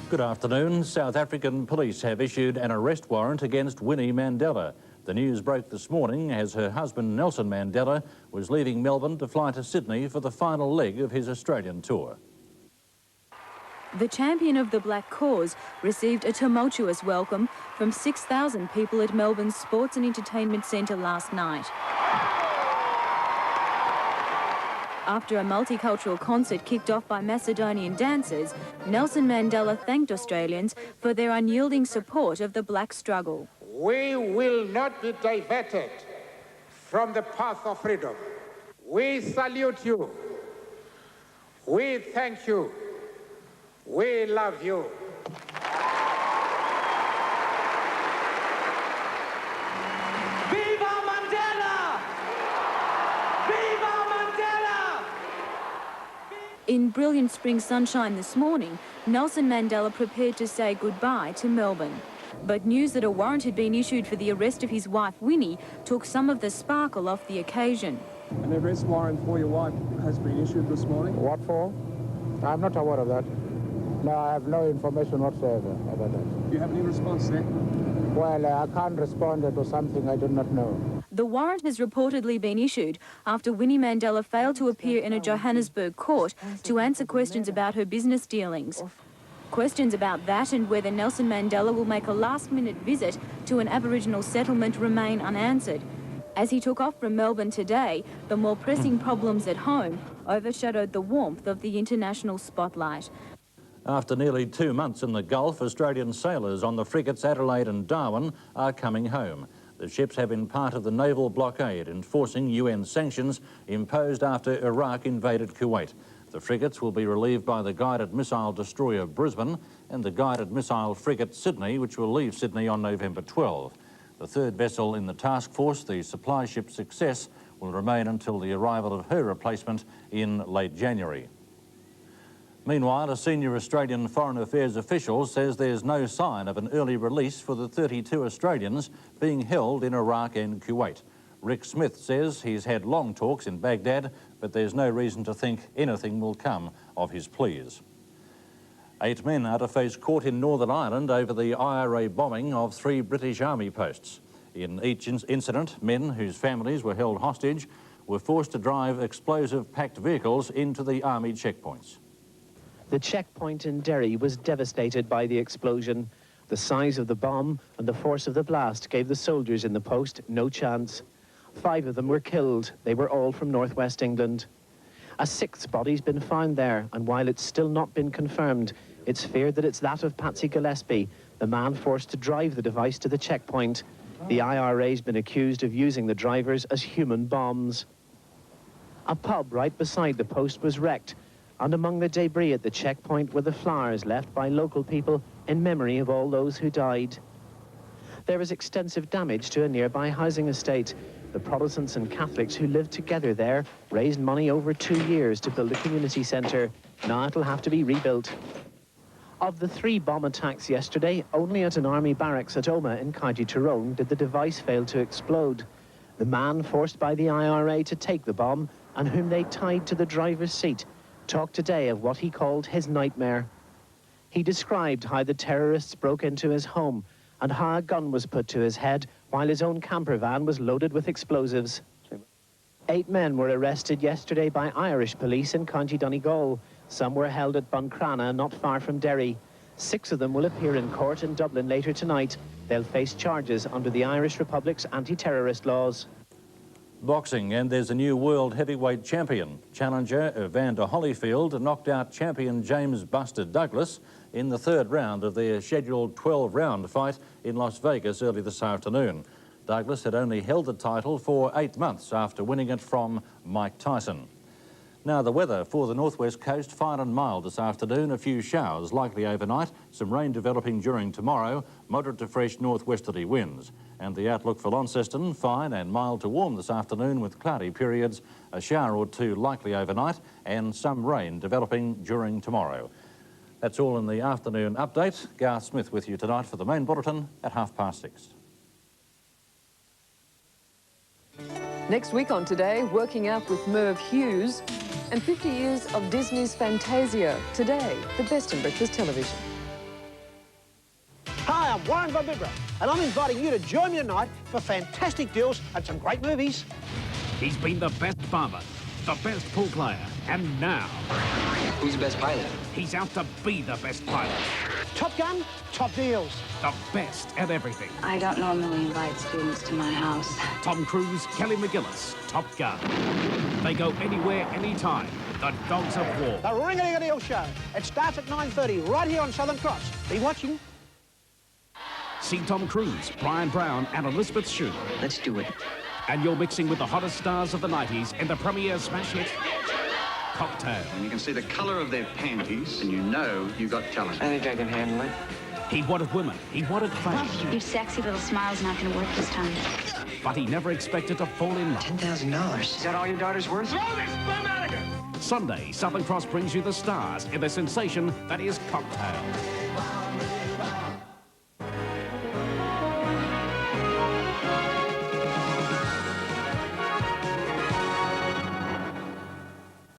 Good afternoon. South African police have issued an arrest warrant against Winnie Mandela. The news broke this morning as her husband Nelson Mandela was leaving Melbourne to fly to Sydney for the final leg of his Australian tour. The champion of the black cause received a tumultuous welcome from 6,000 people at Melbourne's Sports and Entertainment Centre last night. After a multicultural concert kicked off by Macedonian dancers, Nelson Mandela thanked Australians for their unyielding support of the black struggle. We will not be diverted from the path of freedom. We salute you. We thank you. We love you. Viva Mandela! Viva Mandela! In brilliant spring sunshine this morning, Nelson Mandela prepared to say goodbye to Melbourne. But news that a warrant had been issued for the arrest of his wife Winnie took some of the sparkle off the occasion. An arrest warrant for your wife has been issued this morning. What for? I'm not aware of that. No, I have no information whatsoever about that. Do you have any response there? Well, I can't respond to something I do not know. The warrant has reportedly been issued after Winnie Mandela failed to appear in a Johannesburg court to answer questions about her business dealings. Questions about that and whether Nelson Mandela will make a last-minute visit to an Aboriginal settlement remain unanswered. As he took off from Melbourne today, the more pressing problems at home overshadowed the warmth of the international spotlight. After nearly 2 months in the Gulf, Australian sailors on the frigates Adelaide and Darwin are coming home. The ships have been part of the naval blockade enforcing UN sanctions imposed after Iraq invaded Kuwait. The frigates will be relieved by the guided missile destroyer Brisbane and the guided missile frigate Sydney, which will leave Sydney on November 12. The third vessel in the task force, the supply ship Success, will remain until the arrival of her replacement in late January. Meanwhile, a senior Australian Foreign Affairs official says there's no sign of an early release for the 32 Australians being held in Iraq and Kuwait. Rick Smith says he's had long talks in Baghdad, but there's no reason to think anything will come of his pleas. 8 men are to face court in Northern Ireland over the IRA bombing of 3 British Army posts. In each incident, men whose families were held hostage were forced to drive explosive-packed vehicles into the Army checkpoints. The checkpoint in Derry was devastated by the explosion. The size of the bomb and the force of the blast gave the soldiers in the post no chance. 5 of them were killed. They were all from northwest England. A 6th body's been found there, and while it's still not been confirmed, it's feared that it's that of Patsy Gillespie, the man forced to drive the device to the checkpoint. The IRA's been accused of using the drivers as human bombs. A pub right beside the post was wrecked, and among the debris at the checkpoint were the flowers left by local people in memory of all those who died. There was extensive damage to a nearby housing estate. The Protestants and Catholics who lived together there raised money over 2 years to build a community centre. Now it'll have to be rebuilt. Of the 3 bomb attacks yesterday, only at an army barracks at Omagh in County Tyrone did the device fail to explode. The man forced by the IRA to take the bomb and whom they tied to the driver's seat talked today of what he called his nightmare. He described how the terrorists broke into his home and how a gun was put to his head while his own camper van was loaded with explosives. 8 men were arrested yesterday by Irish police in County Donegal. Some were held at Buncrana, not far from Derry. 6 of them will appear in court in Dublin later tonight. They'll face charges under the Irish Republic's anti-terrorist laws. Boxing, and there's a new world heavyweight champion. Challenger Evander Holyfield knocked out champion James Buster Douglas in the 3rd round of their scheduled 12-round fight in Las Vegas early this afternoon. Douglas had only held the title for 8 months after winning it from Mike Tyson. Now the weather for the northwest coast, fine and mild this afternoon, a few showers likely overnight, some rain developing during tomorrow, moderate to fresh northwesterly winds. And the outlook for Launceston, fine and mild to warm this afternoon with cloudy periods, a shower or 2 likely overnight and some rain developing during tomorrow. That's all in the afternoon update. Garth Smith with you tonight for the main bulletin at 6:30. Next week on Today, working out with Merv Hughes and 50 years of Disney's Fantasia. Today, the best in breakfast television. I'm Warren Von Bibra, and I'm inviting you to join me tonight for fantastic deals and some great movies. He's been the best farmer, the best pool player, and now... Who's the best pilot? He's out to be the best pilot. Top Gun, top deals. The best at everything. I don't normally invite students to my house. Tom Cruise, Kelly McGillis, Top Gun. They go anywhere, anytime. The Dogs of War. The Ring-a-Ding-a-Deal Show. It starts at 9:30 right here on Southern Cross. Be watching. See Tom Cruise, Brian Brown, and Elizabeth Shue. Let's do it. And you're mixing with the hottest stars of the 90s in the premiere smash hit, Cocktail. And you can see the colour of their panties, and you know you've got talent. I think I can handle it. He wanted women. He wanted fame. Your sexy little smile's not going to work this time. But he never expected to fall in love. $10,000. Is that all your daughter's worth? Throw this bum out of here! Sunday, Southern Cross brings you the stars in the sensation that is Cocktail.